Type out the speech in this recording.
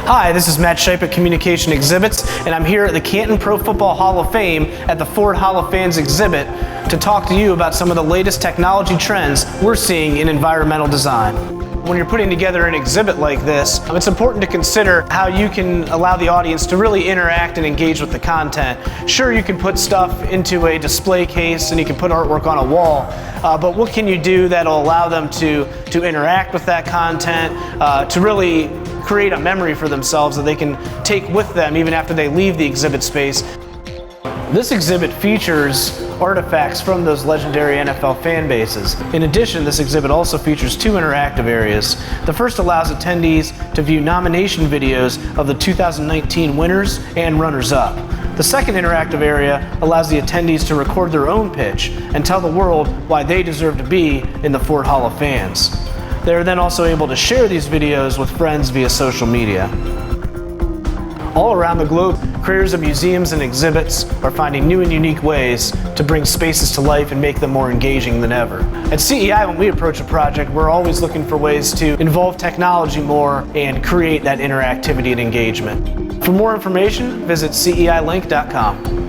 Hi, this is Matt Shipe at Communication Exhibits, and I'm here at the Canton Pro Football Hall of Fame at the Ford Hall of Fans exhibit to talk to you about some of the latest technology trends we're seeing in environmental design. When you're putting together an exhibit like this, it's important to consider how you can allow the audience to really interact and engage with the content. Sure, you can put stuff into a display case and you can put artwork on a wall, but what can you do that'll allow them to interact with that content, to really create a memory for themselves that they can take with them even after they leave the exhibit space. This exhibit features artifacts from those legendary NFL fan bases. In addition, this exhibit also features two interactive areas. The first allows attendees to view nomination videos of the 2019 winners and runners-up. The second interactive area allows the attendees to record their own pitch and tell the world why they deserve to be in the Ford Hall of Fans. They are then also able to share these videos with friends via social media. All around the globe, creators of museums and exhibits are finding new and unique ways to bring spaces to life and make them more engaging than ever. At CEI, when we approach a project, we're always looking for ways to involve technology more and create that interactivity and engagement. For more information, visit ceilink.com.